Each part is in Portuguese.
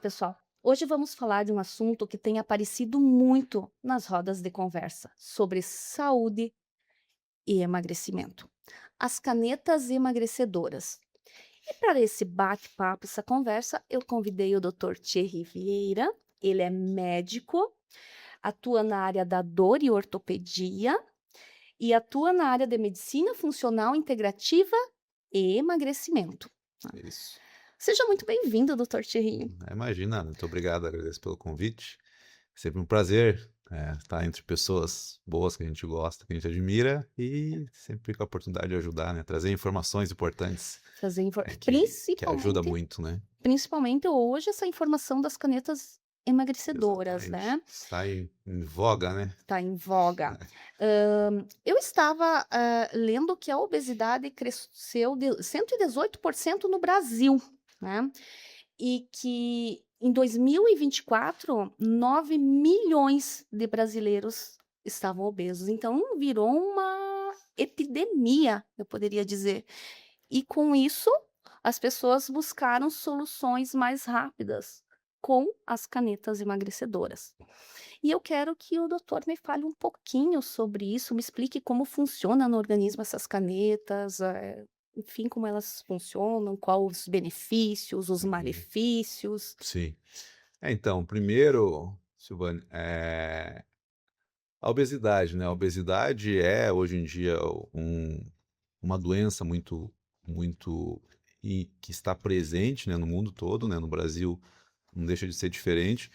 pessoal. Hoje vamos falar de um assunto que tem aparecido muito nas rodas de conversa sobre saúde e emagrecimento. As canetas emagrecedoras. E para esse bate-papo, essa conversa, eu convidei o Dr. Thierry Vieira. Ele é médico, atua na área da dor e ortopedia e atua na área de medicina funcional integrativa e emagrecimento. Isso. Seja muito bem-vindo, Dr. Thierry. Imagina, muito obrigado, agradeço pelo convite. É sempre um prazer, estar entre pessoas boas que a gente gosta, que a gente admira e sempre com a oportunidade de ajudar, né, trazer informações importantes, Fazer que ajuda muito, né. principalmente hoje essa informação das canetas emagrecedoras, Exatamente. né, Está em voga, né. tá em voga. Eu estava, lendo que a obesidade cresceu de 118% no Brasil, né, e que em 2024, 9 milhões de brasileiros estavam obesos, então virou uma epidemia, eu poderia dizer. E com isso, as pessoas buscaram soluções mais rápidas com as canetas emagrecedoras. E eu quero que o doutor me fale um pouquinho sobre isso, me explique como funciona no organismo essas canetas, enfim, como elas funcionam, quais os benefícios, os Uhum. malefícios. Sim. Então, primeiro, Silvane, a obesidade, né, a obesidade é hoje em dia uma doença muito e que está presente, né, no mundo todo, né, no Brasil não deixa de ser diferente,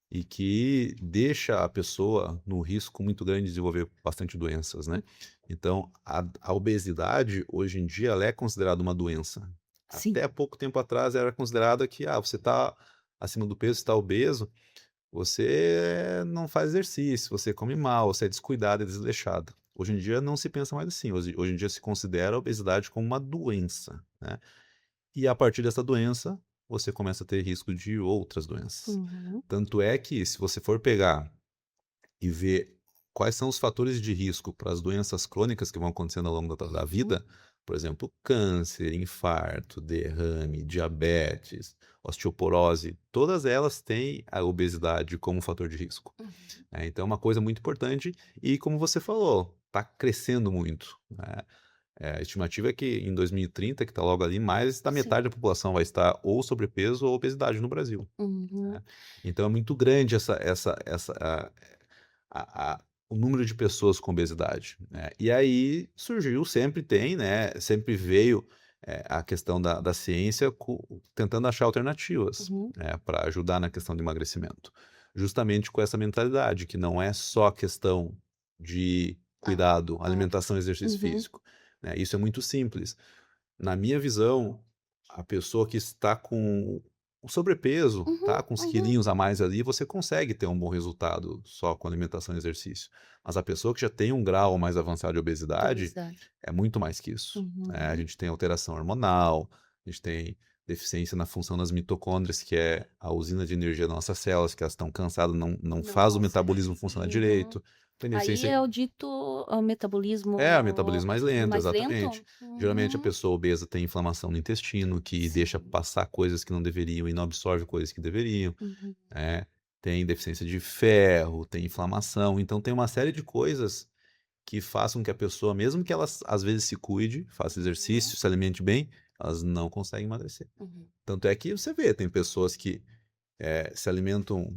e que deixa a pessoa no risco muito grande de desenvolver bastante doenças, né. Então a obesidade hoje em dia ela é considerada uma doença. Sim. Até pouco tempo atrás era considerada que, você está acima do peso, está obeso, você não faz exercício, você come mal, você é descuidado e desleixado. Hoje em dia não se pensa mais assim, hoje em dia se considera a obesidade como uma doença, né. E a partir dessa doença, você começa a ter risco de outras doenças. Uhum. Tanto é que se você for pegar e ver quais são os fatores de risco para as doenças crônicas que vão acontecendo ao longo da Uhum. vida, por exemplo, câncer, infarto, derrame, diabetes, osteoporose, todas elas têm a obesidade como fator de risco. Uhum. Então é uma coisa muito importante e, como você falou, está crescendo muito, né. A estimativa é que em 2030, que está logo ali, mais da Sim. metade da população vai estar ou sobrepeso ou obesidade no Brasil, Uhum. né. Então é muito grande essa o número de pessoas com obesidade, né. E aí surgiu, sempre tem, né, sempre veio, a questão da ciência tentando achar alternativas, Uhum. né, pra ajudar na questão do emagrecimento. Justamente com essa mentalidade, que não é só questão de Ah, cuidado, ah, alimentação e exercício uhum. físico, né. Isso é muito simples. Na minha visão, a pessoa que está com o sobrepeso, Uhum. tá, com uns Uhum. quilinhos a mais ali, você consegue ter um bom resultado só com alimentação e exercício. Mas a pessoa que já tem um grau mais avançado de De obesidade, obesidade. é muito mais que isso, né. A Uhum. gente tem alteração hormonal, a gente tem deficiência na função das mitocôndrias, que é a usina de energia das nossas células, que elas estão cansadas, não Não faz o consegue. metabolismo funcionar Uhum. direito. Tem Aí deficiência é o dito, o metabolismo metabolismo mais lento, mais exatamente. lento? Geralmente a Uhum. pessoa obesa tem inflamação no intestino, que deixa Sim. passar coisas que não deveriam e não absorve coisas que deveriam, Uhum. né. Tem deficiência de ferro, tem inflamação, então tem uma série de coisas que façam que a pessoa, mesmo que ela às vezes se cuide, faça Uhum. exercício, se alimente bem, elas não conseguem emagrecer. Uhum. Tanto é que você vê, tem pessoas que, se alimentam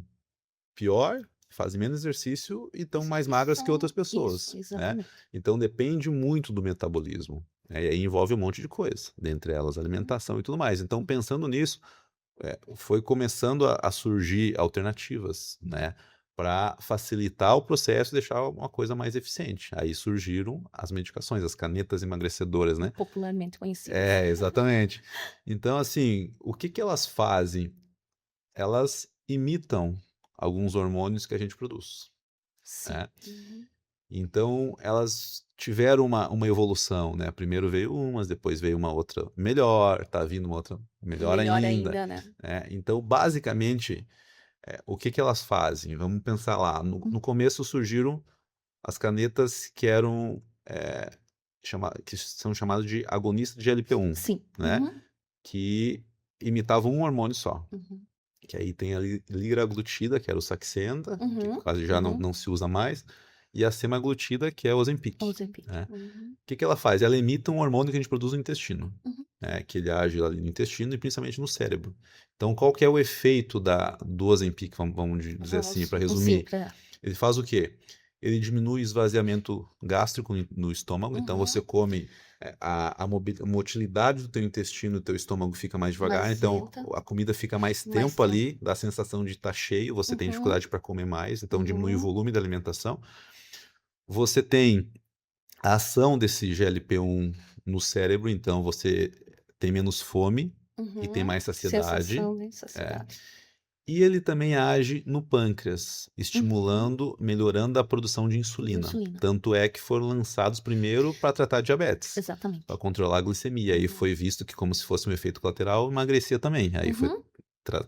pior, fazem menos exercício e estão mais E magras que são outras isso, pessoas, né. exatamente. Então depende muito do metabolismo, né, e aí envolve um monte de coisa, dentre elas Uhum. alimentação e tudo mais. Então Uhum. pensando nisso, foi começando a surgir alternativas, né, para facilitar o processo e deixar uma coisa mais eficiente. Aí surgiram as medicações, as canetas emagrecedoras, né. Popularmente conhecidas. É, exatamente. Então assim, o que que elas fazem? Elas imitam alguns hormônios que a gente produz, Sim. né. Uhum. Então elas tiveram uma evolução, né, primeiro veio umas, depois veio uma outra melhor, tá vindo uma outra melhor Melhor ainda, ainda, né. né. Então basicamente, o que que elas fazem? Vamos pensar lá, no Hum. começo surgiram as canetas que eram, que são chamadas de agonistas de GLP-1, Sim. né, Uhum. que imitavam um hormônio só. Uhum. que aí tem a liraglutida, que era o Saxenda, que Uhum, quase já uhum. não se usa mais, e a semaglutida, que é o Ozempic, Ozempic. né? Uhum, O que que ela faz? Ela imita um hormônio que a gente produz no intestino, uhum. né? Que ele age ali no intestino e principalmente no cérebro. Então, qual que é o efeito do Ozempic, vamos dizer assim, para Sim, resumir? Ele faz o quê? Ele diminui o esvaziamento gástrico no estômago, então você uhum. come, a motilidade do teu intestino, do teu estômago fica mais devagar, Mais então lenta, a comida fica mais mais tempo tempo. ali, dá a sensação de estar cheio, você tem Uhum, dificuldade para comer mais, então diminui o uhum, volume da alimentação. Você tem a ação desse GLP-1 no cérebro, então você tem menos fome e tem uhum. mais saciedade. Sensação de É. saciedade. E ele também age no pâncreas, Uhum. estimulando, melhorando a produção de De insulina. insulina. Tanto é que foram lançados primeiro para tratar diabetes, para Exatamente. controlar a glicemia. Aí Uhum. foi visto que, como se fosse um efeito colateral, emagrecia também. Aí Uhum.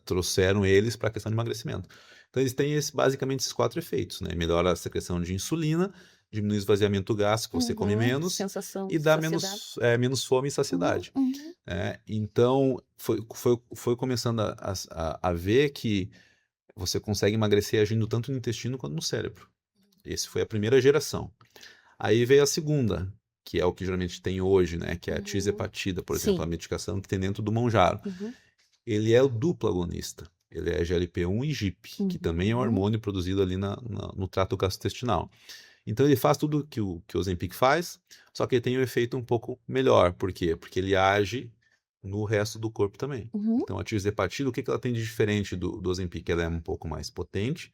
trouxeram eles para a questão de emagrecimento. Então, eles têm basicamente esses 4 efeitos, né? Melhora a secreção de insulina, diminui o esvaziamento gástrico, você come Uhum. menos, Sensação e de dá saciedade. menos fome e Uhum. saciedade. Uhum. Então, foi começando a ver que você consegue emagrecer agindo tanto no intestino quanto no cérebro. Esse foi a primeira geração. Aí veio a segunda, que é o que geralmente tem hoje, né? Que é a Uhum. tirzepatida, por exemplo, a Sim. medicação que tem dentro do Mounjaro. Uhum. Ele é o duplo agonista. Ele é GLP-1 e GIP, que também é um Uhum. hormônio produzido ali no trato gastrointestinal. Então ele faz tudo que o Ozempic faz, só que ele tem um efeito um pouco melhor. Por quê? Porque ele age no resto do corpo também. Uhum. Então a tirzepatida, o que ela tem de diferente do Ozempic? Ela é um pouco mais potente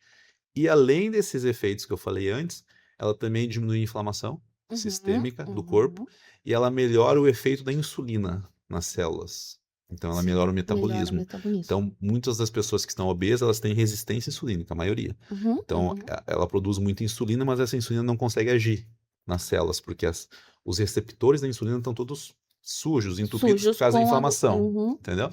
e além desses efeitos que eu falei antes, ela também diminui a inflamação Uhum. sistêmica do corpo Uhum. e ela melhora o efeito da insulina nas células. Então ela melhora o Sim. Melhora o metabolismo. metabolismo. Então muitas das pessoas que estão obesas, elas têm resistência insulínica, a maioria. Uhum. Então Uhum. ela produz muita insulina, mas essa insulina não consegue agir nas células, porque os receptores da insulina estão todos sujos, entupidos por Sujos causa da com a. inflamação, Uhum. entendeu?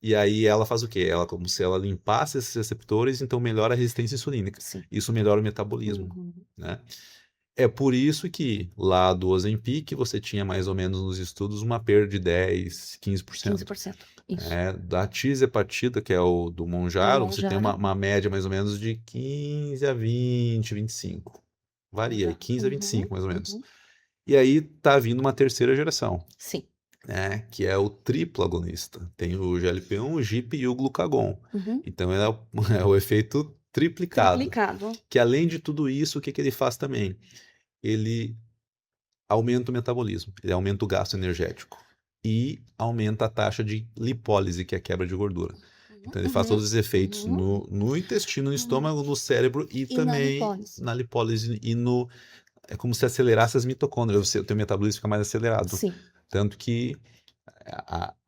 E aí ela faz o quê? Ela, como se ela limpasse esses receptores, então melhora a resistência insulínica. Sim. Isso melhora o metabolismo, Uhum. né? É por isso que lá do Ozempic você tinha mais ou menos nos estudos uma perda de 10, 15%. 15%. Isso. Da tirzepatida, que é o do Do Mounjaro, você tem Mounjaro. uma média mais ou menos de 15 a 20, 25. Varia, Já. 15 a Uhum. 25 mais ou menos. Uhum. E aí tá vindo uma terceira geração, Sim. né, que é o triplo agonista. Tem o GLP-1, o GIP e o glucagon. Uhum. Então é o, é o efeito triplicado. Triplicado. Que além de tudo isso, o que ele faz também? Ele aumenta o metabolismo, ele aumenta o gasto energético e aumenta a taxa de lipólise, que é a quebra de gordura. Então ele faz Uhum. todos os efeitos Uhum. no intestino, no Uhum. estômago, no cérebro e E na também lipólise. na lipólise e no. É como se acelerasse as mitocôndrias, o teu metabolismo fica mais acelerado. Sim. Tanto que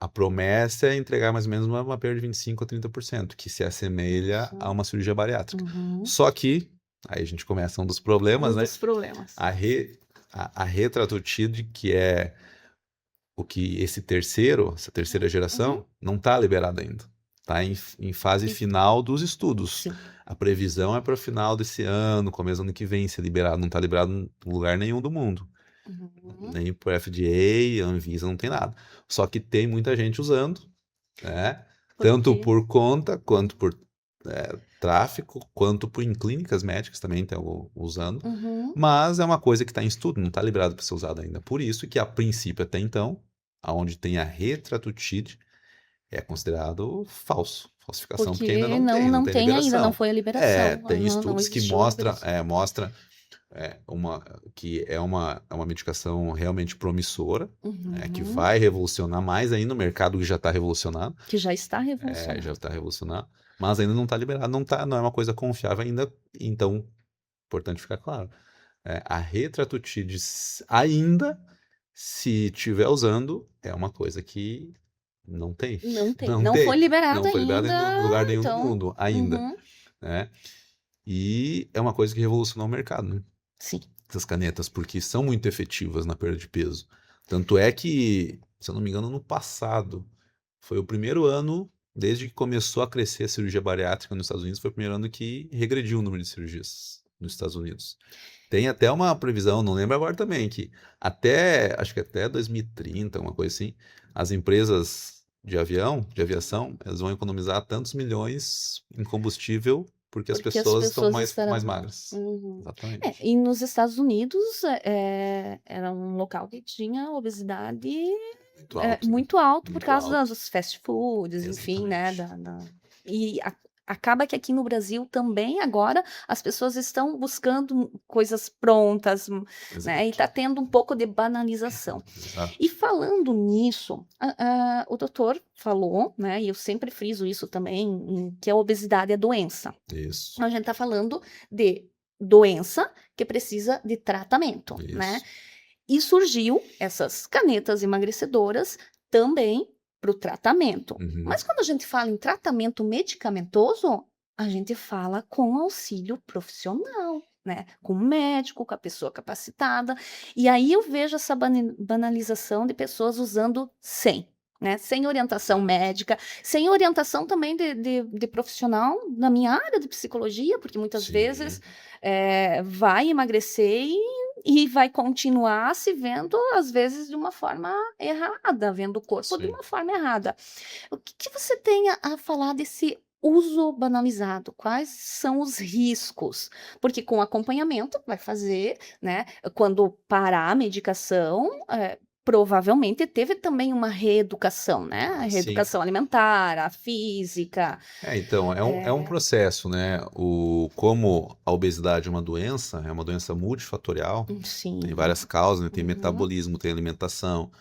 a promessa é entregar mais ou menos uma perda de 25 a 30%, que se assemelha a uma cirurgia bariátrica. Uhum. Só que, aí a gente começa um dos problemas, Um né? dos problemas. A retratotide, que é o que essa terceira geração, Uhum. não está liberada ainda. Está em fase final dos estudos. Sim. A previsão é para o final desse ano, começo do ano que vem ser liberado. Não está liberado em lugar nenhum do mundo. Uhum. Nem por FDA, Anvisa, não tem nada. Só que tem muita gente usando, né? Tanto Porque. por conta, quanto por tráfico, quanto em clínicas médicas também estão usando. Uhum. Mas é uma coisa que está em estudo, não está liberado para ser usado ainda. Por isso que, a princípio, até então, aonde tem a retratutide, é considerado falso. Falsificação, porque ainda Porque não não, tem, não não tem tem ainda, não liberação. foi a liberação. Tem Uhum. Não estudos que existiu a liberação. mostra que é uma medicação realmente promissora, né, que Uhum. vai revolucionar mais ainda o mercado que já está revolucionado. Que já está Já revolucionado. está revolucionado, mas ainda não está liberado, não é uma coisa confiável ainda, então, importante ficar claro. A retratutide ainda, se estiver usando, é uma coisa que não tem. Não tem. Não Não foi tem. liberado Não foi liberado em ainda. lugar nenhum do Então. mundo ainda, Uhum. né? E é uma coisa que revolucionou o mercado, né? Sim. Essas canetas, porque são muito efetivas na perda de peso. Tanto é que, se eu não me engano, no passado, foi o primeiro ano, desde que começou a crescer a cirurgia bariátrica nos Estados Unidos, foi o primeiro ano que regrediu o número de cirurgias nos Estados Unidos. Tem até uma previsão, não lembro agora também, que acho que até 2030, uma coisa assim, as empresas de aviação, eles vão economizar tantos milhões em combustível porque as Porque as pessoas estão pessoas mais estarão. magras. Uhum. Exatamente. E nos Estados Unidos era um local que tinha obesidade Muito alto, né? muito alto por Muito causa alto. dos fast foods, enfim, né? Exatamente. E acaba que aqui no Brasil também agora as pessoas estão buscando coisas prontas, né? E está Exato. tendo um pouco de banalização. Exato. E falando nisso, o doutor falou, né? E eu sempre friso isso também, que a obesidade é doença. Isso. A gente está falando de doença que precisa de tratamento, né? Isso. E surgiu essas canetas emagrecedoras também para o tratamento. Uhum. Mas quando a gente fala em tratamento medicamentoso, a gente fala com auxílio profissional, né? Com o médico, com a pessoa capacitada. E aí eu vejo essa banalização de pessoas usando né? Sem orientação médica, sem orientação também de profissional na minha área de psicologia, porque muitas Sim. vezes vai emagrecer e vai continuar se vendo, às vezes, de uma forma errada, vendo o corpo de Sim. uma forma errada. O que você tem a falar desse uso banalizado? Quais são os riscos? Porque com acompanhamento vai fazer, né? Quando parar a medicação, provavelmente teve também uma reeducação, né? A Sim. reeducação alimentar, a física. Então, é um processo, né? Como a obesidade é uma doença multifatorial, Sim. tem várias causas, né? Tem Uhum. metabolismo, tem alimentação,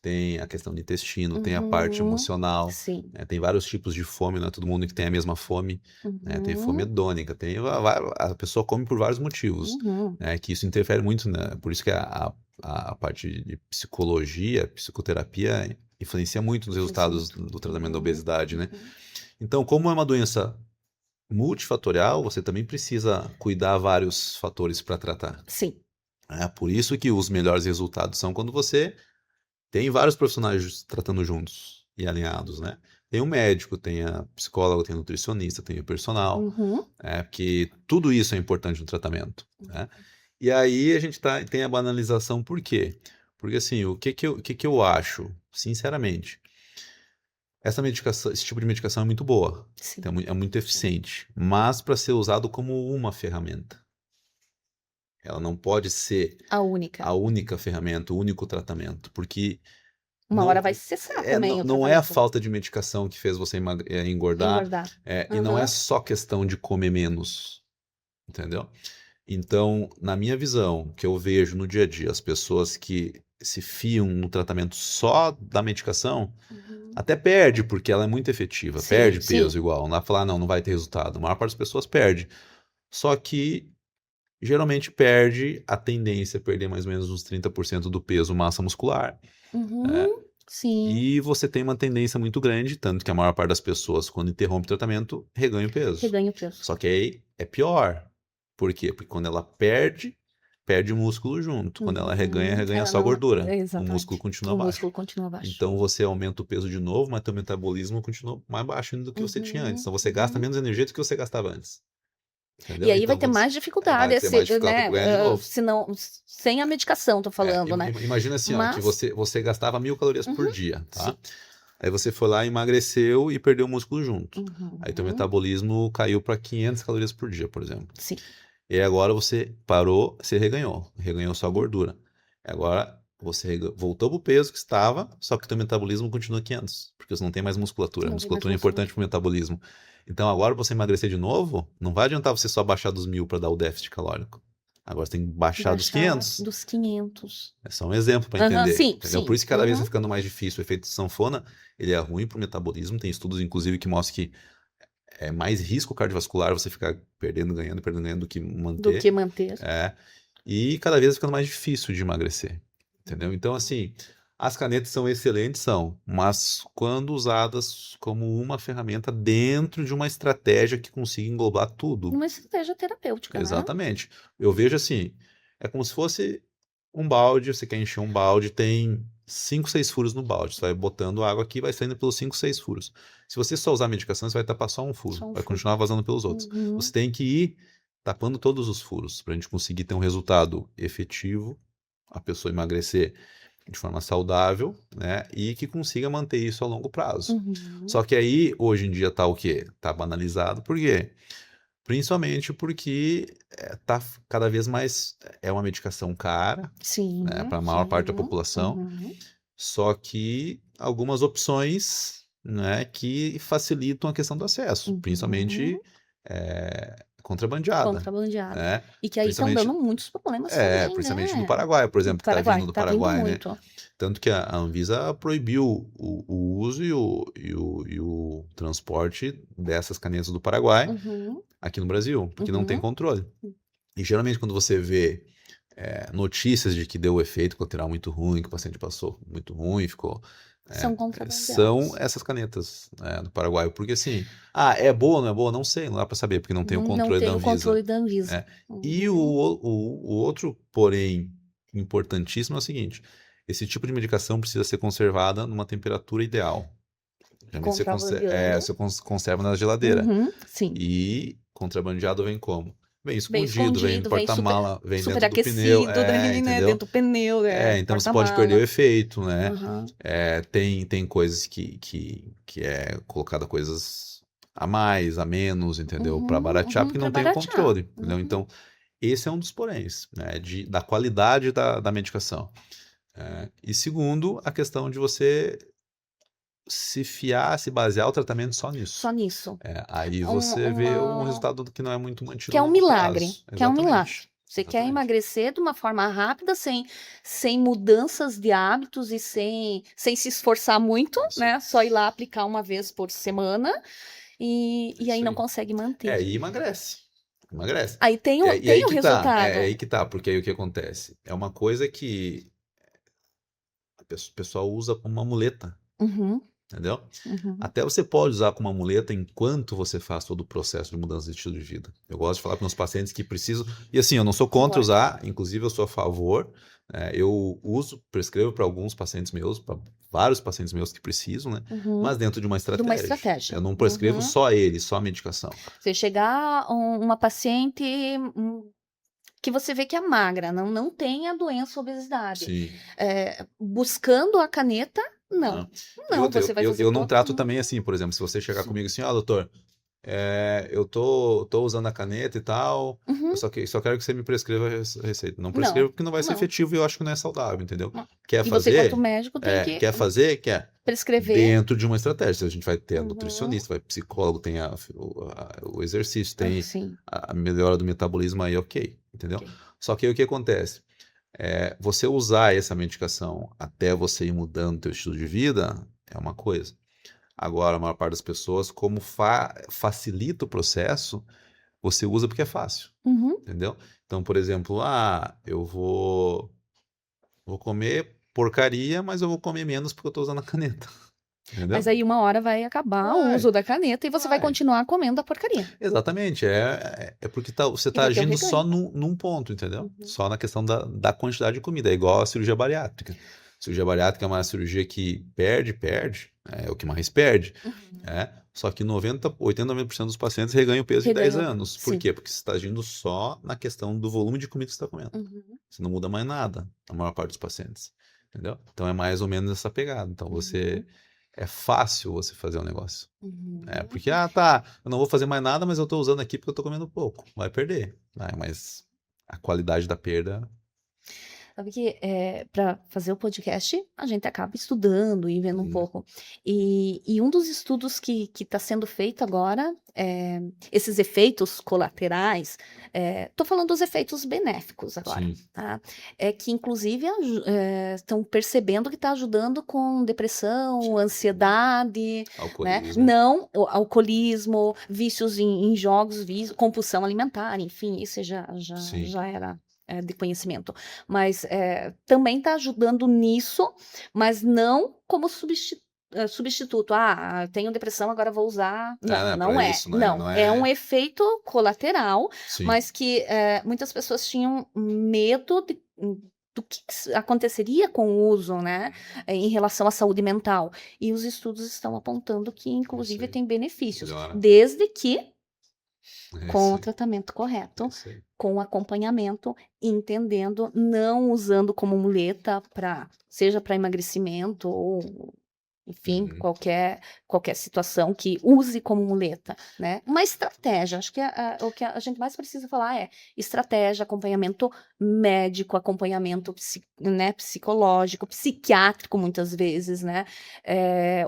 tem a questão do intestino, tem a Uhum. parte emocional, Sim. né? Tem vários tipos de fome, não é todo mundo que tem a mesma fome, né? Tem fome hedônica, a pessoa come por vários motivos, Uhum. né? Que isso interfere muito, né? Por isso que a parte de psicologia, psicoterapia influencia muito nos resultados do tratamento da obesidade, né? Então, como é uma doença multifatorial, você também precisa cuidar vários fatores para tratar. Sim. Por isso que os melhores resultados são quando você tem vários profissionais tratando juntos e alinhados, né? Tem o médico, tem a psicóloga, tem o nutricionista, tem o personal, porque tudo isso é importante no tratamento, né? E aí a gente tem a banalização, por quê? Porque assim, o que eu acho, sinceramente, esse tipo de medicação é muito boa, então é muito eficiente, mas para ser usado como uma ferramenta. Ela não pode ser a única ferramenta, o único tratamento, porque uma hora vai cessar também não é a falta de medicação que fez você engordar. E não é só questão de comer menos, entendeu? Então, na minha visão, que eu vejo no dia a dia, as pessoas que se fiam no tratamento só da medicação, até perde, porque ela é muito efetiva, perde peso igual. Não vai falar, não vai ter resultado. A maior parte das pessoas perde. Só que, geralmente, perde a tendência a perder mais ou menos uns 30% do peso massa muscular. Sim. E você tem uma tendência muito grande, tanto que a maior parte das pessoas, quando interrompe o tratamento, reganha o peso. Só que aí é pior. Por quê? Porque quando ela perde o músculo junto. Quando ela reganha só a gordura. O músculo continua baixo. Então você aumenta o peso de novo, mas teu metabolismo continua mais baixo ainda do que você tinha antes. Então você gasta menos energia do que você gastava antes. Entendeu? E aí vai ter mais dificuldade, né? Senão, sem a medicação, tô falando, né? Imagina assim, que você gastava 1000 calorias por dia, tá? Aí você foi lá, emagreceu e perdeu o músculo junto. Aí teu metabolismo caiu para 500 calorias por dia, por exemplo. Sim. E agora você parou, você reganhou só a gordura. Agora você voltou pro peso que estava, só que teu metabolismo continua 500, porque você não tem mais musculatura. A musculatura é importante pro metabolismo. Então agora você emagrecer de novo, não vai adiantar você só baixar dos 1000 para dar o déficit calórico. Agora você tem que baixar dos 500. Dos 500. É só um exemplo para entender. Sim. Por isso que cada vez vai ficando mais difícil. O efeito sanfona, ele é ruim pro metabolismo. Tem estudos, inclusive, que mostram que é mais risco cardiovascular você ficar perdendo, ganhando do que manter. E cada vez ficando mais difícil de emagrecer. Entendeu? Então, assim, as canetas são excelentes, mas quando usadas como uma ferramenta dentro de uma estratégia que consiga englobar tudo. Uma estratégia terapêutica, Exatamente. Eu vejo assim, é como se fosse um balde, você quer encher um balde, tem 5, 6 furos no balde. Você vai botando água aqui, vai saindo pelos 5, 6 furos. Se você só usar medicação, você vai tapar só um furo. Vai continuar vazando pelos outros. Você tem que ir tapando todos os furos para a gente conseguir ter um resultado efetivo, a pessoa emagrecer de forma saudável, né? E que consiga manter isso a longo prazo. Uhum. Só que aí, hoje em dia, tá o quê? Tá banalizado, por quê? Principalmente porque tá cada vez mais. É uma medicação cara, Sim, né, para a maior parte da sim. população, Uhum. só que algumas opções, né, que facilitam a questão do acesso, Uhum. principalmente contrabandeada, Contrabandeada. né? E que aí estão Principalmente, dando muitos problemas também, principalmente do né? Paraguai, por No exemplo, que está vindo Paraguai, do tá vindo Paraguai, né? muito. Tanto que a Anvisa proibiu o uso e o transporte dessas canetas do Paraguai Uhum. aqui no Brasil, porque não tem Uhum. controle. E geralmente quando você vê notícias de que deu efeito colateral muito ruim, que o paciente passou muito ruim, ficou. São São contrabandeados. essas canetas do Paraguai. Porque assim, é boa ou não é boa? Não sei, não dá para saber, porque não tem o Não controle da tem o Anvisa. controle da Anvisa. É. E Uhum. o outro, porém, importantíssimo é o seguinte: esse tipo de medicação precisa ser conservada numa temperatura ideal. Geralmente Contrabandeando. você conserva na geladeira. Uhum. Sim. E contrabandeado vem como? Vem Bem escondido, vem no escondido, vem porta-mala, vem super dentro do pneu, aquecido, daí, né? entendeu? Dentro do pneu, Então você pode perder o porta-mala. efeito, né? Uhum. Tem coisas que é colocada coisas a mais, a menos, entendeu? Para baratear, porque Pra não tem o baratear. controle, entendeu? Então, esse é um dos poréns, né? Da qualidade da medicação. E segundo, a questão de você se fiar, se basear o tratamento só nisso. Só nisso. Aí você vê um resultado que não é muito Que mantido é a um longo milagre. prazo. Que é um milagre. Exatamente. Você quer Exatamente. emagrecer de uma forma rápida, sem mudanças de hábitos e sem se esforçar muito, Isso. né? Só ir lá aplicar uma vez por semana e aí Isso não aí. consegue manter. E emagrece. Emagrece. Aí tem o, E aí tem o que tá. resultado. É aí que tá, porque aí o que acontece? É uma coisa que o pessoal usa como uma muleta, Uhum, entendeu? uhum. Até você pode usar como uma muleta enquanto você faz todo o processo de mudança de estilo de vida. Eu gosto de falar para meus pacientes que precisam. E assim, eu não sou contra Pode. usar, inclusive eu sou a favor. Eu uso, prescrevo para alguns pacientes meus, para vários pacientes meus que precisam, né? Uhum. Mas dentro de uma De estratégia. uma estratégia. Eu não prescrevo Uhum. só ele, só a medicação. Você chegar uma paciente que você vê que é magra, não tem a doença obesidade. Sim. Buscando a caneta, não. E Não, outra, você vai fazer eu não todo. trato também assim, por exemplo, se você chegar Sim. comigo assim, doutor, eu tô usando a caneta e tal, Uhum. eu só quero que você me prescreva a receita. Não Não, prescreva porque não vai ser não. efetivo e eu acho que não é saudável, entendeu? Não. Quer E você, quanto fazer? médico, tem que Quer fazer? Quer. prescrever. Dentro de uma estratégia. A gente vai ter a Uhum. nutricionista, vai psicólogo, tem o exercício, tem Sim. a melhora do metabolismo aí, ok, entendeu? Ok. Só que aí o que acontece? Você usar essa medicação até você ir mudando o teu estilo de vida é uma coisa. Agora, a maior parte das pessoas, como facilita o processo, você usa porque é fácil, Uhum. entendeu? Então, por exemplo, eu vou comer porcaria, mas eu vou comer menos porque eu estou usando a caneta, entendeu? Mas aí uma hora vai acabar o uso da caneta e você vai continuar comendo a porcaria. Exatamente, porque você E está vai ter o agindo só reganho. num ponto, entendeu? Uhum. Só na questão da quantidade de comida, é igual a cirurgia bariátrica. Cirurgia bariátrica é uma cirurgia que perde, é o que mais perde, Uhum. só que 80, 90% dos pacientes reganham peso em 10 Reganhou. anos. Por Sim. quê? Porque você está agindo só na questão do volume de comida que você está comendo. Uhum. Você não muda mais nada, na maior parte dos pacientes, entendeu? Então é mais ou menos essa pegada. Então é fácil você fazer um negócio. Uhum. Porque, eu não vou fazer mais nada, mas eu estou usando aqui porque eu estou comendo pouco. Vai perder, né? Mas a qualidade da perda... Sabe que para fazer o podcast, a gente acaba estudando e vendo um pouco. E um dos estudos que está sendo feito agora, esses efeitos colaterais, estou falando dos efeitos benéficos agora, Sim. tá? É que, inclusive, estão percebendo que está ajudando com depressão, ansiedade, Alcoolismo. né? Não, alcoolismo, vícios em jogos, compulsão alimentar, enfim, isso já era de conhecimento, mas também está ajudando nisso, mas não como substituto. Tenho depressão, agora vou usar. Não é. Isso, Não, é um efeito colateral, Sim. mas que muitas pessoas tinham medo do que aconteceria com o uso, né, em relação à saúde mental. E os estudos estão apontando que, inclusive, tem benefícios, Melhora. desde que É Com isso o aí. tratamento É correto, isso aí. com acompanhamento, entendendo, não usando como muleta para, seja para emagrecimento ou, enfim, Uhum. qualquer situação que use como muleta, né? Uma estratégia, acho que o que a gente mais precisa falar é estratégia, acompanhamento médico, acompanhamento né, psicológico, psiquiátrico, muitas vezes, né?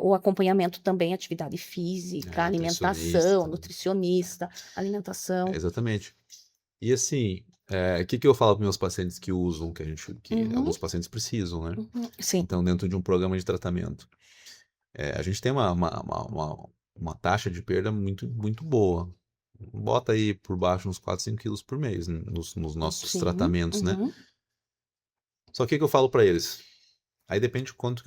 O acompanhamento também, atividade física, alimentação, Nutricionista. nutricionista, É, alimentação. exatamente. E assim, o que que eu falo para meus pacientes que usam, que Uhum, alguns pacientes precisam, né? uhum, sim. Então, dentro de um programa de tratamento, a gente tem uma taxa de perda muito boa. Bota aí por baixo uns 4, 5 quilos por mês, né, nos nossos Sim. tratamentos, né? Uhum, Só que o que eu falo para eles? Aí depende de quanto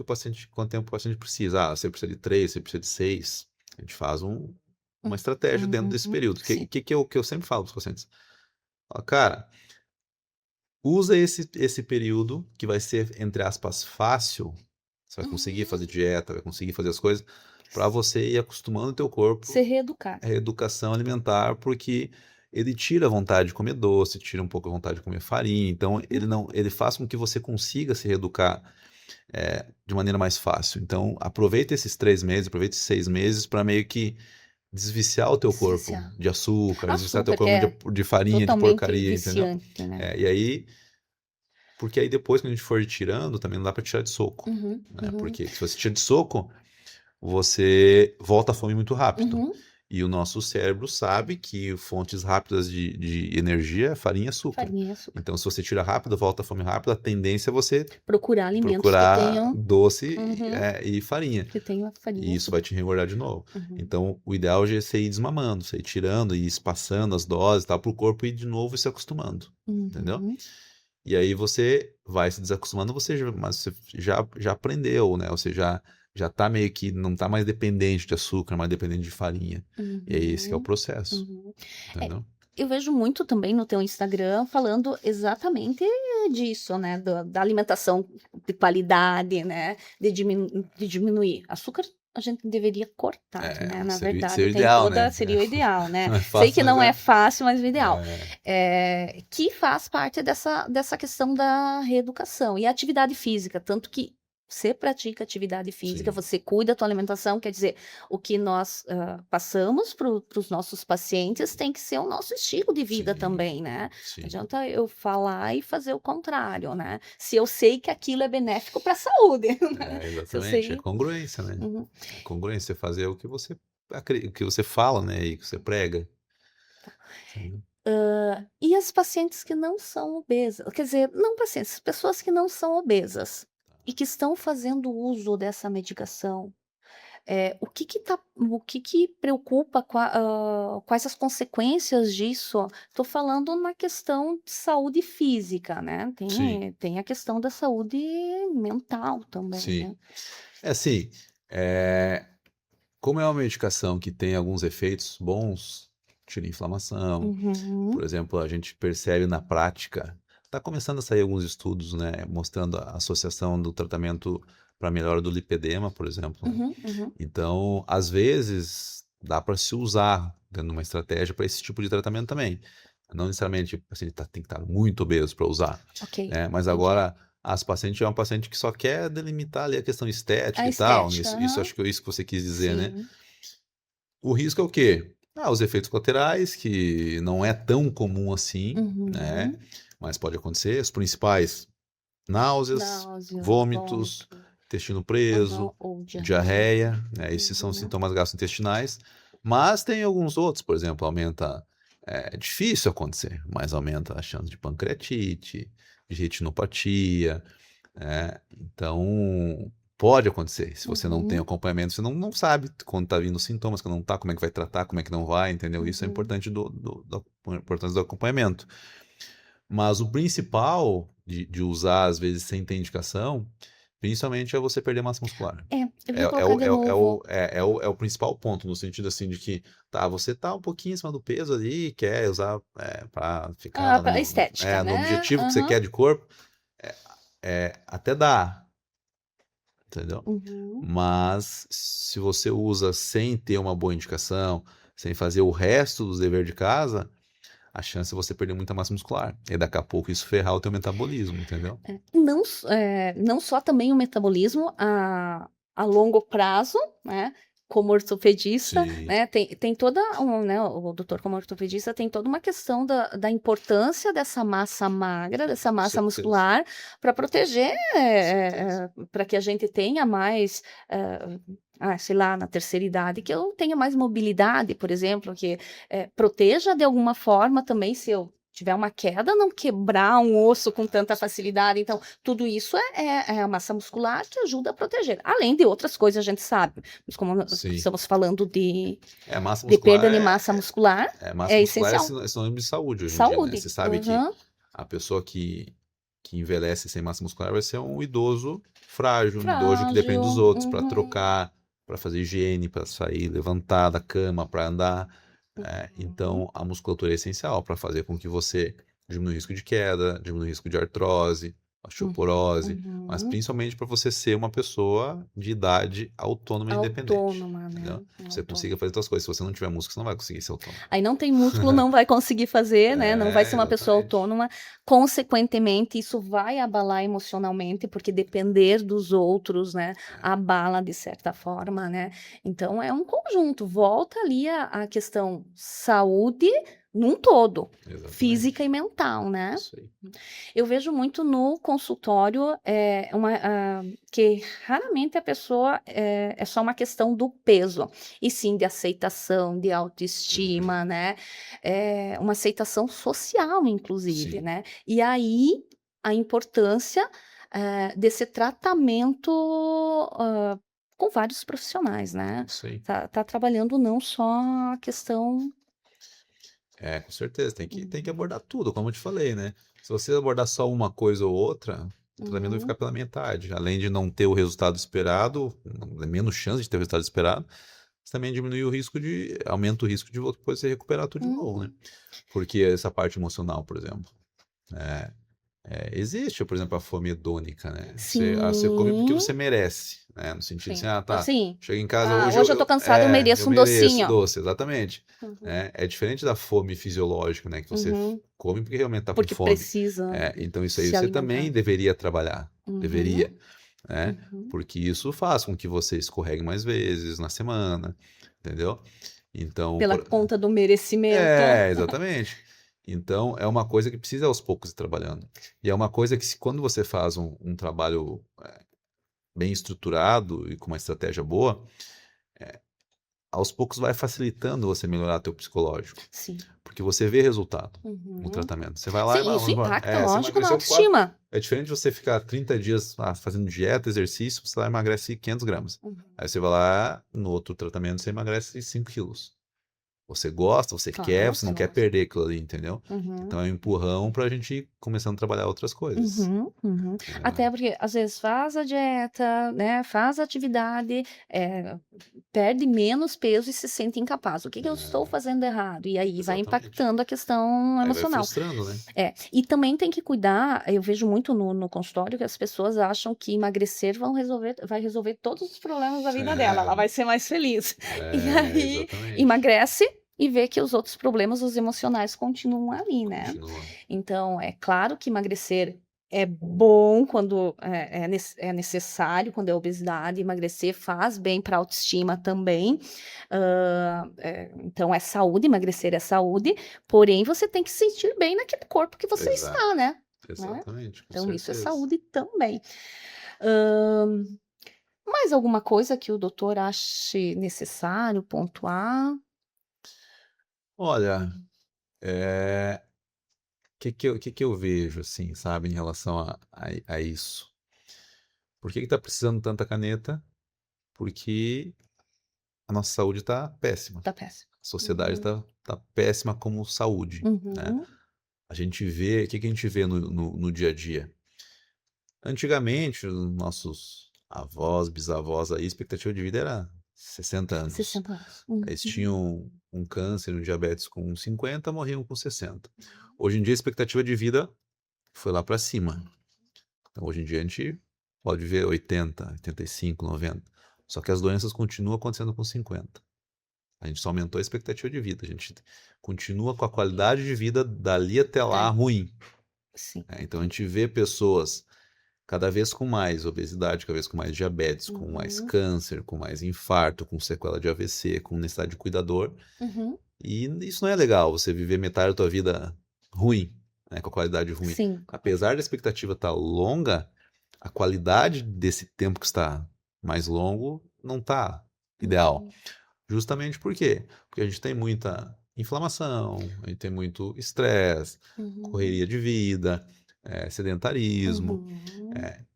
tempo o paciente precisa. Ah, você precisa de 3, você precisa de 6. A gente faz uma estratégia dentro desse período. O sim. que eu sempre falo para os pacientes? Fala, cara, usa esse período que vai ser, entre aspas, fácil. Você vai conseguir Uhum. fazer dieta, vai conseguir fazer as coisas, para você ir acostumando o teu corpo Se reeducar. à reeducação alimentar, porque ele tira a vontade de comer doce, tira um pouco a vontade de comer farinha. Então, Uhum. ele faz com que você consiga se reeducar de maneira mais fácil. Então, aproveita esses 3 meses, aproveita esses 6 meses para meio que desviciar o teu corpo Desviciar. de açúcar, desviciar o teu Açúcar, que corpo é de farinha, de totalmente porcaria, entendeu? viciante, né? E aí, porque aí depois que a gente for tirando, também não dá para tirar de soco, Uhum, né? uhum, Porque se você tira de soco, você volta à fome muito rápido. uhum. E o nosso cérebro sabe que fontes rápidas de energia é farinha e açúcar. Farinha e açúcar. Então, se você tira rápido, volta à fome rápido, a tendência é você Procurar alimentos que procurar tenham, doce uhum, e farinha. que tenham a farinha e E isso vai açúcar. te engordar de novo. Uhum, Então, o ideal é você ir desmamando, você ir tirando e espaçando as doses, tá, para o corpo ir de novo se acostumando. Entendeu? uhum, E aí você vai se desacostumando, mas você já aprendeu, né? Você já tá meio que não tá mais dependente de açúcar, mais dependente de farinha. E aí esse que é o uhum, processo, uhum. É, entendeu? eu vejo muito também no teu Instagram falando exatamente disso, né? Da alimentação de qualidade, né? De diminuir. Açúcar a gente deveria cortar, né? Na Seria verdade, o tem ideal, toda, né? seria o ideal, né? Não é Sei que fácil, mas não é fácil, mas o ideal. é, Que faz parte dessa questão da reeducação. E a atividade física, tanto que você pratica atividade física, sim, você cuida da tua alimentação, quer dizer, o que nós passamos para os nossos pacientes tem que ser o nosso estilo de vida sim, também, né? Não sim. adianta eu falar e fazer o contrário, né? Se eu sei que aquilo é benéfico para a saúde, né? É, Se eu exatamente, é sei. congruência, né? Uhum. É congruência, você fazer o que você, o que você fala, né? E que você prega. Entendeu? E as pacientes que não são obesas, quer dizer, não pacientes, pessoas que não são obesas e que estão fazendo uso dessa medicação, o que que preocupa, quais as consequências disso? Estou falando na questão de saúde física, né? Sim, Tem a questão da saúde mental também, sim. né? É assim, é, como é uma medicação que tem alguns efeitos bons, tira inflamação, por Uhum, exemplo, a gente percebe na prática, está começando a sair alguns estudos, né, mostrando a associação do tratamento para melhora do lipedema, por exemplo, né? uhum, uhum. Então, às vezes, dá para se usar dando uma estratégia para esse tipo de tratamento também. Não necessariamente o paciente tem que estar muito obeso para usar, Ok, né? Mas entendi. agora, as pacientes é um paciente que só quer delimitar ali a questão A estética e tal. estética, Isso aham, acho que é isso que você quis dizer, né? sim. O risco é o quê? Ah, os efeitos colaterais, que não é tão comum assim, né? Uhum. Mas pode acontecer. Os principais, náuseas, Náusea, vômitos, vômito, intestino aham, preso, ou diarreia. diarreia, né? Esses são Uhum. sintomas gastrointestinais. Mas tem alguns outros, por exemplo, aumenta. É difícil acontecer, mas aumenta a chance de pancreatite, de retinopatia, né? Então, pode acontecer. Se você não tem Uhum, acompanhamento, você não sabe quando tá vindo os sintomas, quando não tá, como é que vai tratar, como é que não vai, entendeu? Isso é uhum, importante da importância do acompanhamento. Mas o principal de usar, às vezes, sem ter indicação, principalmente é você perder massa muscular. eu vim colocar de novo. É o principal ponto, no sentido assim de que, tá, você tá um pouquinho em cima do peso ali, quer usar para ficar A estética, no né? objetivo que você Aham. quer de corpo, até dá, entendeu? Uhum, Mas se você usa sem ter uma boa indicação, sem fazer o resto dos deveres de casa, a chance é você perder muita massa muscular. E daqui a pouco isso ferrar o teu metabolismo, entendeu? Não só também o metabolismo a longo prazo, né? Como ortopedista, Sim, né? Tem toda, né? O doutor como ortopedista tem toda uma questão da importância dessa massa magra, dessa com massa certeza. muscular, para proteger, Com certeza. para que a gente tenha mais, sei lá, na terceira idade, que eu tenha mais mobilidade, por exemplo, que proteja de alguma forma também se eu tiver uma queda, não quebrar um osso com tanta facilidade. Então, tudo isso é a massa muscular que ajuda a proteger. Além de outras coisas, a gente sabe. Mas como nós Sim. estamos falando Massa de muscular perda de massa muscular, massa é muscular essencial. é sinônimo de saúde hoje em dia, né? Saúde. Você sabe que Uhum. a pessoa que envelhece sem massa muscular vai ser um idoso frágil, um idoso que depende dos Frágil. outros para Uhum. trocar, para fazer higiene, para sair, levantar da cama, para andar. Uhum. Então, a musculatura é essencial para fazer com que você diminua o risco de queda, diminua o risco de artrose, osteoporose, mas Uhum. principalmente para você ser uma pessoa de idade autônoma e independente. Autônoma, né? Entendeu? Você consiga Autônoma. fazer suas coisas. Se você não tiver músculo, você não vai conseguir ser autônomo. Aí não tem músculo, não vai conseguir fazer, né? Não vai ser uma pessoa Exatamente. autônoma. Consequentemente, isso vai abalar emocionalmente, porque depender dos outros, né, abala de certa forma, né? Então é um conjunto. Volta ali a questão saúde num todo, física Exatamente. e mental, né? Isso aí. Eu vejo muito no consultório que raramente a pessoa é só uma questão do peso, e sim de aceitação, de Uhum. autoestima, né? Uma aceitação social, inclusive, Sim, né? E aí a importância desse tratamento com vários profissionais, né? isso aí. Tá trabalhando não só a questão. Com certeza. Tem que abordar tudo, como eu te falei, né? Se você abordar só uma coisa ou outra, o tratamento vai ficar Uhum, pela metade. Além de não ter o resultado esperado, menos chance de ter o resultado esperado, você também diminui o risco aumenta o risco de depois você recuperar tudo de novo, né? uhum. Porque essa parte emocional, por exemplo. Existe, por exemplo, a fome hedônica, né? Você come porque Sim. você merece, né? No sentido assim, Sim, tá, assim, chega em casa hoje, hoje eu tô cansada, eu eu mereço um mereço docinho. doce, exatamente. Uhum, Né? É diferente da fome fisiológica, né? Que você uhum, come porque realmente tá com porque fome. precisa Então isso aí se você alimentar. também deveria trabalhar, Uhum, deveria, né? uhum. Porque isso faz com que você escorregue mais vezes na semana, entendeu? Então, Pela conta do merecimento. exatamente. Então, é uma coisa que precisa aos poucos ir trabalhando. E é uma coisa que, quando você faz um trabalho bem estruturado e com uma estratégia boa, aos poucos vai facilitando você melhorar teu psicológico. Sim. Porque você vê resultado no Uhum. tratamento. Você vai lá e Sim, vai, isso vamos embora. impacta, Você lógico, na emagreceu 4. autoestima. É diferente de você ficar 30 dias fazendo dieta, exercício, você lá emagrece 500 gramas. Uhum. Aí você vai lá, no outro tratamento, você emagrece 5 quilos. Você gosta, você quer, Claro, você você não quer gosta. perder aquilo ali, entendeu? Uhum. Então é um empurrão pra gente ir começando a trabalhar outras coisas. Uhum, uhum. É, Até porque às vezes faz a dieta, né? Faz a atividade, perde menos peso e se sente incapaz. O que que eu estou fazendo errado? E aí vai exatamente. impactando a questão Aí vai emocional. frustrando, né? E também tem que cuidar, eu vejo muito no consultório que as pessoas acham que emagrecer vai resolver todos os problemas da vida dela, ela vai ser mais feliz. E aí Exatamente. emagrece e vê que os outros problemas, os emocionais, continuam ali, né? Continua. Então, é claro que emagrecer é bom quando é necessário, quando é obesidade, emagrecer faz bem para a autoestima também. Então, é saúde, emagrecer é saúde, porém você tem que se sentir bem naquele corpo que você está, Exato. né? Exatamente, com Então, isso é certeza. saúde também. Ahn, Mais alguma coisa que o doutor ache necessário pontuar? Olha, o que que eu vejo, assim, sabe, em relação a isso? Por que que tá precisando tanta caneta? Porque a nossa saúde está péssima. Tá péssimo. A sociedade Uhum, está péssima como saúde, né? uhum, A gente vê, o que que a gente vê no dia a dia? Antigamente, os nossos avós, bisavós, aí, a expectativa de vida era 60 anos. 60 anos. Eles Uhum. tinham um câncer, um diabetes com 50, morriam com 60. Hoje em dia, a expectativa de vida foi lá para cima. Então, hoje em dia, a gente pode ver 80, 85, 90. Só que as doenças continuam acontecendo com 50. A gente só aumentou a expectativa de vida. A gente continua com a qualidade de vida dali até lá ruim. Sim. Então a gente vê pessoas cada vez com mais obesidade, cada vez com mais diabetes, com mais câncer, com mais infarto, com sequela de AVC, com necessidade de cuidador. E isso não é legal, você viver metade da tua vida ruim, né, com a qualidade ruim. Sim. Apesar da expectativa estar longa, a qualidade desse tempo que está mais longo não está ideal. Justamente por quê? Porque a gente tem muita inflamação, a gente tem muito estresse, correria de vida, sedentarismo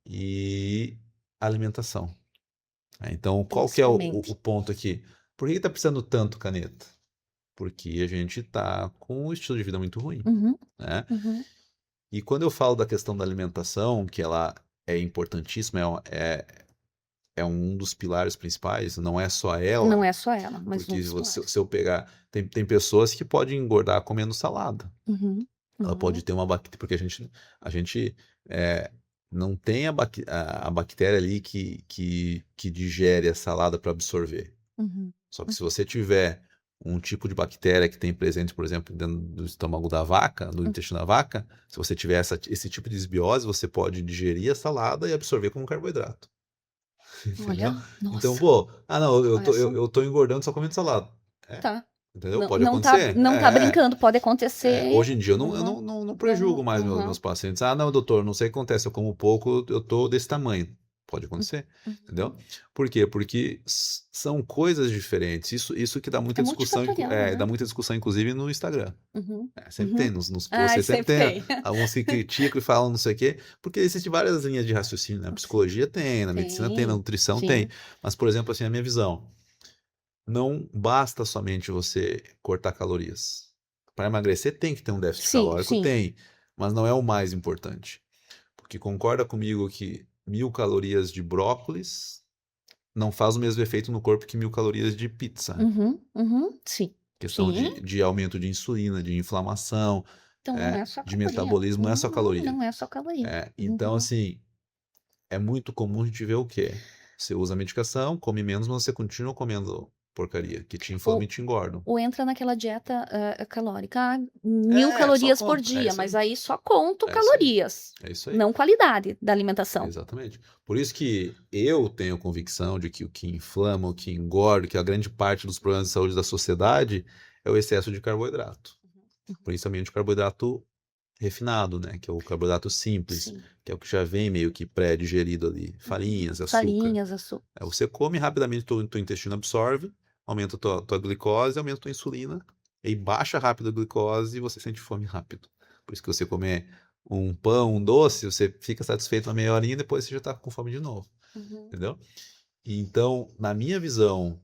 e alimentação. Então, qual que é o ponto aqui? Por que está precisando tanto caneta? Porque a gente está com um estilo de vida muito ruim, né? E quando eu falo da questão da alimentação, que ela é importantíssima, é um dos pilares principais, não é só ela. Não é só ela, mas porque se eu pegar... Tem pessoas que podem engordar comendo salada. Ela pode ter uma bactéria, porque a gente não tem a bactéria ali que digere a salada para absorver. Só que se você tiver um tipo de bactéria que tem presente, por exemplo, dentro do estômago da vaca, do intestino da vaca, se você tiver esse tipo de desbiose, você pode digerir a salada e absorver como carboidrato. Olha, Então, nossa. eu tô engordando só comendo salada. Tá. Entendeu? Não, Pode não acontecer. Não tá brincando, pode acontecer. Hoje em dia eu não prejulgo mais meus pacientes. Ah, não, doutor, não sei o que acontece, eu como pouco, eu tô desse tamanho. Pode acontecer, entendeu? Por quê? Porque são coisas diferentes. Isso que dá muita discussão, dá muita discussão, inclusive, no Instagram. Sempre tem, nos posts, sempre tem. Alguns se criticam e falam não sei o quê, porque existem várias linhas de raciocínio, né? Na psicologia tem, na medicina tem, na nutrição tem. Mas, por exemplo, assim, a minha visão, não basta somente você cortar calorias. Para emagrecer tem que ter um déficit calórico, tem, mas não é o mais importante. Porque concorda comigo que 1.000 calorias de brócolis não faz o mesmo efeito no corpo que 1.000 calorias de pizza. Sim. Questão de aumento de insulina, de inflamação, então, não é só de metabolismo, não é só caloria. Não é só caloria. Então, assim, é muito comum a gente ver o quê? Você usa a medicação, come menos, mas você continua comendo porcaria, que te inflama e te engordam. Ou entra naquela dieta calórica, 1.000 calorias por dia, mas aí só conto calorias. É isso aí. Não qualidade da alimentação. Exatamente. Por isso que eu tenho convicção de que o que inflama, o que engorda, que a grande parte dos problemas de saúde da sociedade é o excesso de carboidrato. Principalmente o carboidrato refinado, né? Que é o carboidrato simples, que é o que já vem meio que pré-digerido ali. Farinhas, açúcar. Você come rapidamente, o teu intestino absorve, aumenta a tua glicose, aumenta a tua insulina, e baixa rápido a glicose e você sente fome rápido. Por isso que você comer um pão, um doce, você fica satisfeito na meia horinha e depois você já está com fome de novo. Entendeu? Então, na minha visão,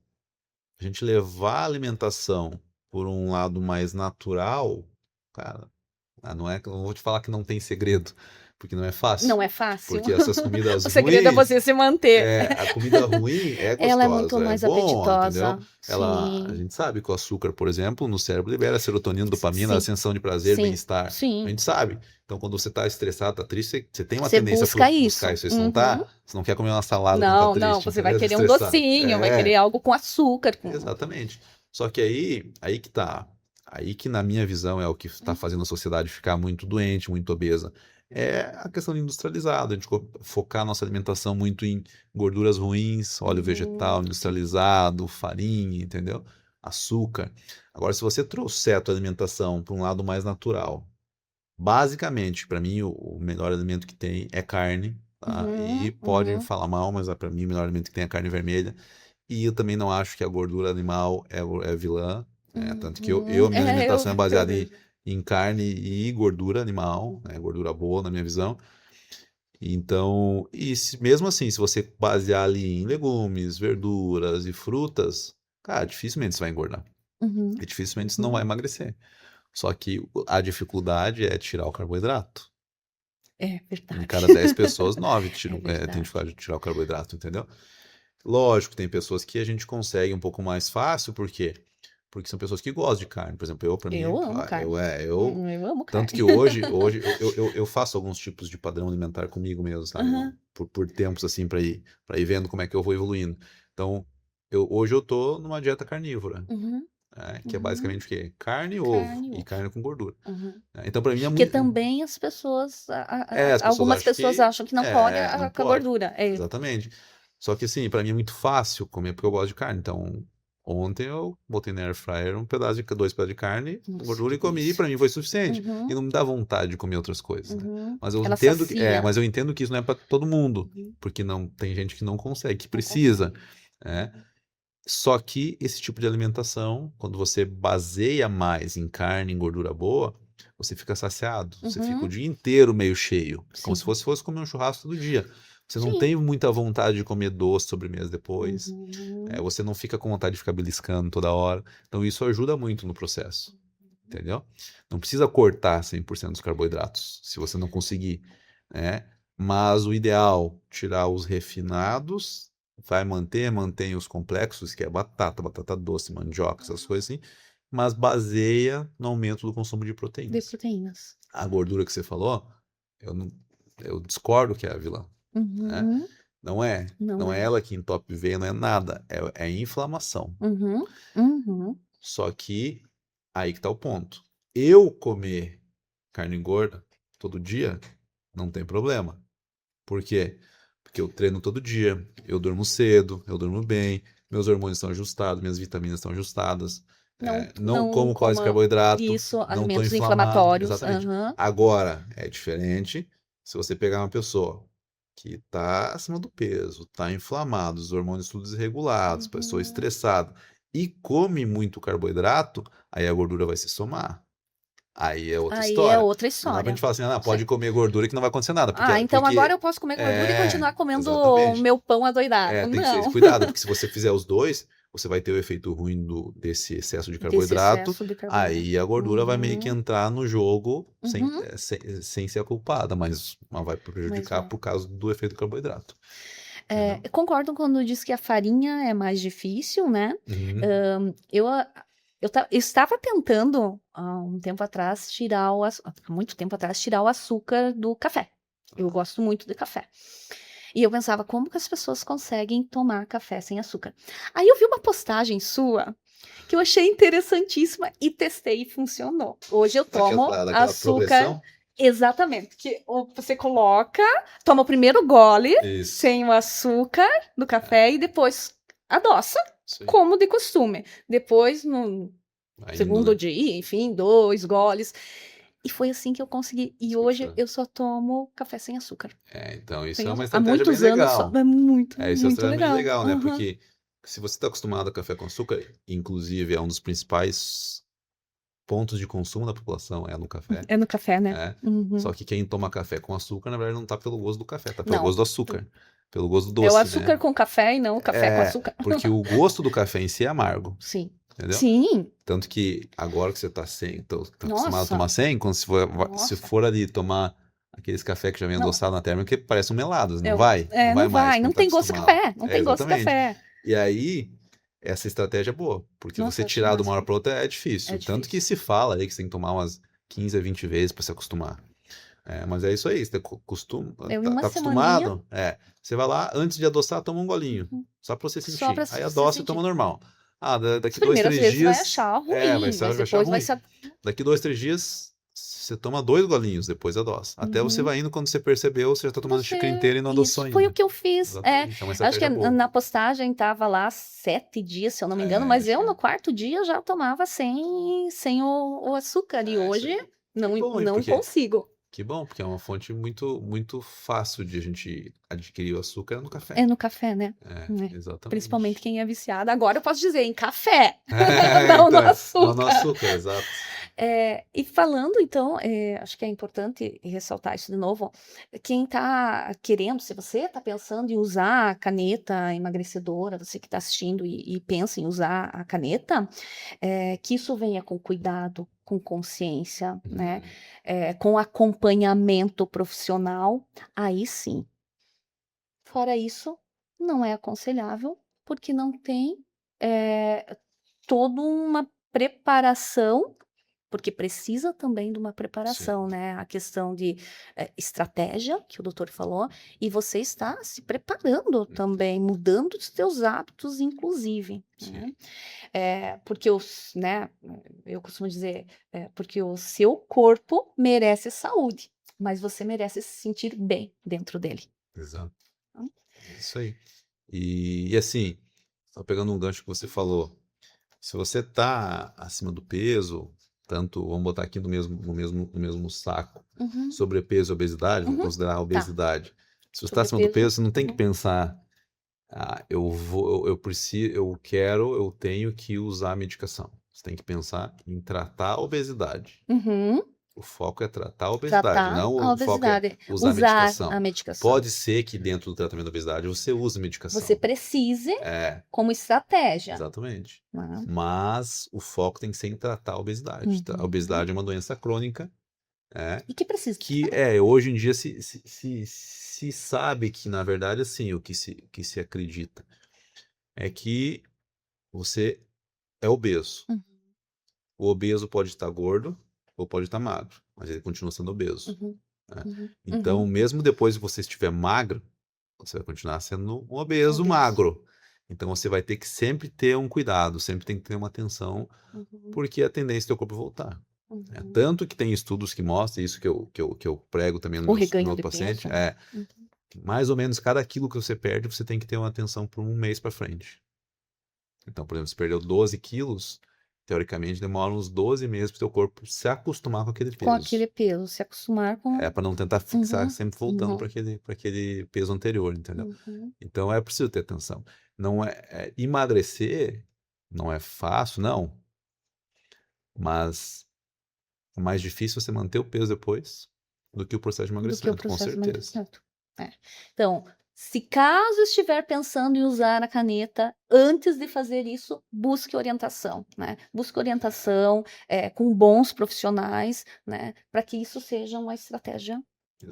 a gente levar a alimentação por um lado mais natural, cara, não vou te falar que não tem segredo, porque não é fácil. Não é fácil. Porque essas comidas ruins... O segredo é você se manter. A comida ruim é gostosa. Ela é muito mais apetitosa. A gente sabe que o açúcar, por exemplo, no cérebro libera serotonina, dopamina, ascensão de prazer, bem-estar. A gente sabe. Então, quando você está estressado, está triste, você tem uma tendência a buscar isso. Você não quer comer uma salada quando tá triste. Você vai querer um docinho, vai querer algo com açúcar. Exatamente. Só que aí que tá. Aí que, na minha visão, é o que está fazendo a sociedade ficar muito doente, muito obesa. É a questão de industrializado, a gente focar a nossa alimentação muito em gorduras ruins, óleo vegetal industrializado, farinha, entendeu? Açúcar. Agora, se você trouxer a tua alimentação para um lado mais natural, basicamente, para mim, o melhor alimento que tem é carne, tá? E pode falar mal, mas para mim o melhor alimento que tem é carne vermelha. E eu também não acho que a gordura animal é vilã. Tanto que minha alimentação é baseada em carne e gordura animal, né? Gordura boa, na minha visão. Então, mesmo assim, se você basear ali em legumes, verduras e frutas, cara, dificilmente você vai engordar. E dificilmente você não vai emagrecer. Só que a dificuldade é tirar o carboidrato. É verdade. De cada 10 pessoas, 9 tem dificuldade de tirar o carboidrato, entendeu? Lógico, tem pessoas que a gente consegue um pouco mais fácil, por quê? Porque são pessoas que gostam de carne. Por exemplo, eu amo carne. Eu amo carne. Tanto que hoje eu faço alguns tipos de padrão alimentar comigo mesmo, sabe? Por tempos, assim, para ir vendo como é que eu vou evoluindo. Então, hoje eu tô numa dieta carnívora, Uhum, que é uhum. basicamente o quê? Carne e ovo, Carne e e ovo. carne com gordura. Uhum. Então, para mim é Que muito. também as pessoas, As pessoas algumas acham pessoas que acham que não pode não com a pode. gordura. É. Exatamente. Só que assim, para mim é muito fácil comer porque eu gosto de carne. Então, ontem eu botei na air fryer dois pedaços de carne, com Nossa, gordura que e comi, e delícia. para mim foi suficiente. E Uhum, não me dá vontade de comer outras coisas, né? uhum. Mas eu Ela entendo sacia. mas eu entendo que isso não é para todo mundo, Uhum, porque não tem gente que não consegue, que não precisa, consegue. né? Só que esse tipo de alimentação, quando você baseia mais em carne, em gordura boa, você fica saciado. Você fica o Uhum, dia inteiro meio cheio, como se sim. fosse comer um churrasco todo dia. Você não Sim. tem muita vontade de comer doce sobremesa depois. Uhum, Você não fica com vontade de ficar beliscando toda hora. Então isso ajuda muito no processo, entendeu? Não precisa cortar 100% dos carboidratos, se você não conseguir, né? Mas o ideal, tirar os refinados, vai mantém os complexos, que é batata doce, mandioca, essas coisas assim, mas baseia no aumento do consumo de de proteínas. proteínas. A gordura que você falou, eu não, eu discordo que é a vilã, né? Uhum, Não é, não não é é. ela que entope veia, não é nada, é inflamação. Uhum, uhum. Só que aí que tá o ponto. Eu comer carne gorda todo dia não tem problema. Por quê? Porque eu treino todo dia, eu durmo cedo, eu durmo bem, meus hormônios estão ajustados, minhas vitaminas estão ajustadas, Não, não não como quase coma carboidrato, isso, não estou alimentos inflamado. inflamatórios. Exatamente. Aham. Agora, é diferente se você pegar uma pessoa que está acima do peso, está inflamado, os hormônios tudo desregulados, pessoa Uhum. estressada e come muito carboidrato, aí a gordura vai se somar. Aí é outra Aí é história. outra Não dá pra gente história. falar assim, pode Certo. comer gordura que não vai acontecer nada, Ah, então agora eu posso comer gordura e continuar comendo o exatamente. meu pão adoidado. Tem que ter esse Não. cuidado, porque se você fizer os dois, você vai ter o efeito ruim desse excesso de Desse carboidrato, excesso de carboidrato. aí a gordura vai meio que Uhum. entrar no jogo Uhum. sem ser a culpada, mas vai Mas prejudicar vai. por causa do efeito carboidrato, entendeu? Eu concordo quando diz que a farinha é mais difícil, né? Uhum. Eu estava tentando, há um tempo atrás, há muito tempo atrás, tirar o açúcar do café. Eu gosto muito de café. E eu pensava, como que as pessoas conseguem tomar café sem açúcar? Aí eu vi uma postagem sua que eu achei interessantíssima e testei e funcionou. Hoje eu tomo Daquela açúcar. progressão? Exatamente, que você toma o primeiro gole Isso. sem o açúcar do café e depois adoça, Isso aí. como de costume. Depois, no Vai indo, segundo né? dia, enfim, 2 goles. E foi assim que eu consegui. E hoje Descontinuar. eu só tomo café sem açúcar. Então isso é uma Há estratégia bem muitos anos só. legal. É muito, Isso é muito extremamente legal. legal, né? Uhum. Porque se você está acostumado a café com açúcar, inclusive é um dos principais pontos de consumo da população é no café. É no café, né? É. Uhum. Só que quem toma café com açúcar, na verdade, não tá pelo gosto do café, tá pelo Não. gosto do açúcar, pelo gosto do É o doce, né? açúcar com café e não o café com açúcar. Porque o gosto do café em si é amargo, Sim. entendeu? Sim. Tanto que agora que você tá acostumado a Nossa. tomar 100, quando se Nossa. for ali tomar aqueles café que já vem Não. adoçado na térmica, que parece um melado, não Não vai mais, vai. quando Não tá tem gosto de acostumado. café. Não tem gosto de Exatamente. café. E aí, essa estratégia é boa, porque Nossa, você eu acho o tirar de uma hora máximo. para outra é É difícil. Tanto que difícil. se fala aí que você tem que tomar umas 15 a 20 vezes para se acostumar. Mas é isso aí, você Eu, em uma tá semaninha, acostumado? Você vai lá, antes de adoçar, toma um golinho, só para você só pra sentir. Aí você adoça e toma sentir. normal. As daqui dois, primeiras três vezes vai dias, achar ruim, vai mas achar depois vai ruim. se. Daqui 2, 3 dias, você toma 2 golinhos, depois adoça. Até você Uhum. vai indo, quando você percebeu, você já tá tomando a xícara inteira e não adoçou Isso foi o ainda. que eu fiz. Exatamente, é uma Acho que estratégia boa. na postagem tava lá 7 dias, se eu não me engano, mas Acho eu que no quarto dia já tomava sem o açúcar. E isso hoje aí. Que não, bom, hein? não Porque consigo. Que bom, porque é uma fonte muito, muito fácil de a gente adquirir o açúcar no É café. no café, né? É. Principalmente Exatamente. quem é viciado. Agora eu posso dizer em café, não no Então, não no açúcar. açúcar, exato. E falando, então, acho que é importante ressaltar isso de novo. Quem está querendo, se você está pensando em usar a caneta emagrecedora, você que está assistindo e pensa em usar a caneta, que isso venha com cuidado, com consciência, né? Uhum. Com acompanhamento profissional, aí sim. Fora isso, não é aconselhável, porque não tem toda uma preparação porque precisa também de uma Sim, preparação, né? A questão de estratégia, que o doutor falou, e você está se preparando também, mudando os teus hábitos, inclusive, né? sim, Porque né, eu costumo dizer, porque o seu corpo merece saúde, mas você merece se sentir bem dentro dele. exato. Hum. É isso aí. E assim, só pegando um gancho que você falou, se você tá acima do peso, tanto, vamos botar aqui no mesmo saco, Uhum, sobrepeso e obesidade, vamos uhum, considerar a tá. obesidade. Se você está acima do Sobrepeso. peso, você não tem que Uhum, pensar, eu preciso, eu tenho que usar a medicação. Você tem que pensar em tratar a obesidade. uhum. O foco é tratar a obesidade, Tratar não a o foco é obesidade, usar a usar medicação. a medicação. Pode ser que dentro do tratamento da obesidade você use Você medicação. precise É, como estratégia, exatamente. né? Mas o foco tem que ser em tratar a obesidade. A Uhum. obesidade é uma doença crônica, E que precisa de que tratamento. hoje em dia se sabe que, na verdade, assim, o que se acredita é que você é obeso. Uhum, O obeso pode estar gordo ou pode estar magro, mas ele continua sendo obeso, uhum, né? uhum, Então, uhum. mesmo depois que você estiver magro, você vai continuar sendo um obeso Obeso. magro. Então, você vai ter que sempre ter um cuidado, sempre tem que ter uma atenção, Uhum, porque a tendência é teu corpo voltar, né? uhum. Tanto que tem estudos que mostram, isso que eu prego também O no reganho meu de paciente, peso. Uhum. mais ou menos cada quilo que você perde, você tem que ter uma atenção por um mês para frente. Então, por exemplo, se perdeu 12 quilos, teoricamente demora uns 12 meses para o teu corpo se acostumar com aquele Com aquele peso. peso, se acostumar É com. para não tentar fixar Uhum, sempre voltando uhum, para aquele peso anterior, entendeu? uhum. Então é preciso ter atenção. Não emagrecer não é fácil, não, mas é mais difícil você manter o peso depois do que o processo de Do que o emagrecimento, com processo de certeza. emagrecimento. É. Então, se caso estiver pensando em usar a caneta, antes de fazer isso, busque orientação, né? Busque orientação com bons profissionais, né? Para que isso seja uma estratégia,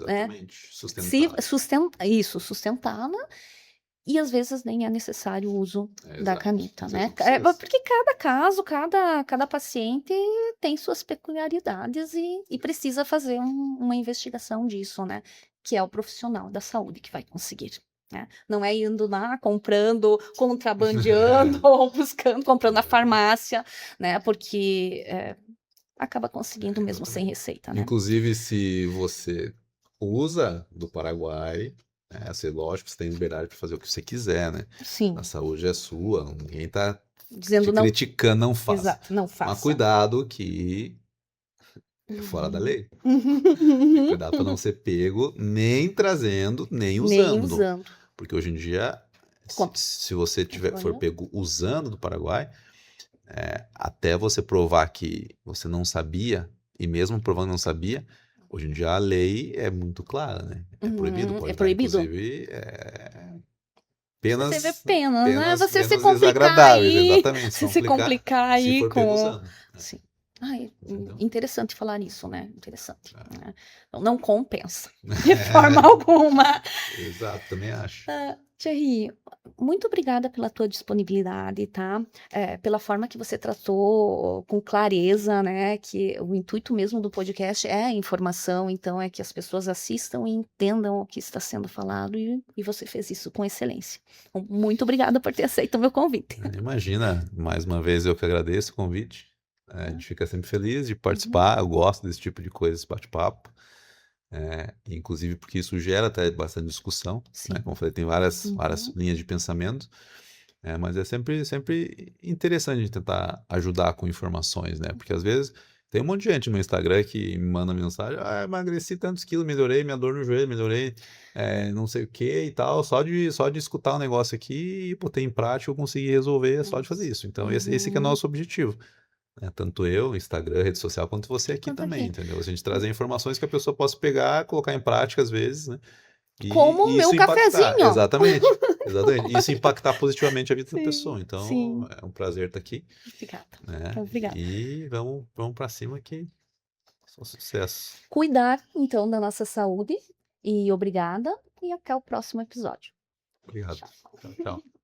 né? Exatamente, Se sustentável. sustentada, e às vezes nem é necessário o uso da Exato. caneta, Às vezes né? não precisa. Porque cada caso, cada paciente tem suas peculiaridades e precisa fazer uma investigação disso, né? Que é o profissional da saúde que vai conseguir, né? Não é indo lá comprando, contrabandeando ou buscando, comprando na farmácia, né? Porque acaba conseguindo mesmo sem Exatamente. receita, né? Inclusive, se você usa do Paraguai, você, lógico, você tem liberdade para fazer o que você quiser, né? A Sim, saúde é sua, ninguém tá te dizendo não, criticando, não faça. exato, não Mas faça. cuidado que é fora da Uhum. lei. Tem que cuidar para não ser pego nem trazendo, nem Nem usando. usando. Porque hoje em dia, se, Com- se você for Controle. pego usando do Paraguai, até você provar que você não sabia, e mesmo provando que não sabia, hoje em dia a lei é muito clara, né? É proibido, É pode dar, proibido. inclusive, Você vê penas, pena, né? penas, Você se penas complicar desagradáveis, aí, exatamente, se você se complicar complicar se aí for pego com. usando, né? Sim. Ai, Entendeu? interessante falar nisso, né? Interessante. É. Né? Então, não compensa, de forma alguma. Exato, também acho. Thierry, muito obrigada pela tua disponibilidade, tá? Pela forma que você tratou com clareza, né? Que o intuito mesmo do podcast é a informação, então é que as pessoas assistam e entendam o que está sendo falado e você fez isso com excelência. Então, muito obrigada por ter aceito o meu convite. Imagina, mais uma vez eu que agradeço o convite. A gente fica sempre feliz de Uhum. participar. Eu gosto desse tipo de coisa, esse bate-papo. Inclusive porque isso gera até bastante discussão, né? Sim. Como eu falei, tem várias Uhum. linhas de pensamento, mas é sempre interessante a gente tentar ajudar com informações, né? Porque às vezes tem um monte de gente no Instagram que me manda mensagem: emagreci tantos quilos, melhorei minha dor no joelho, melhorei não sei o que e tal, só de escutar um negócio aqui e botei em prática eu consegui resolver só de fazer isso. Então esse que é o Uhum. nosso objetivo, né? Tanto eu, Instagram, rede social, quanto você aqui Quanto também, aqui. entendeu? A gente trazer informações que a pessoa possa pegar, colocar em prática às vezes, né? Como o E meu isso impactar, cafezinho. exatamente, exatamente. Isso impactar positivamente a vida da Sim, pessoa. Então, sim. é um prazer estar aqui, Obrigada. né? Obrigada. E vamos para cima que só sucesso. Cuidar, então, da nossa saúde. E obrigada. E até o próximo episódio. Obrigado. Tchau. Tchau, tchau.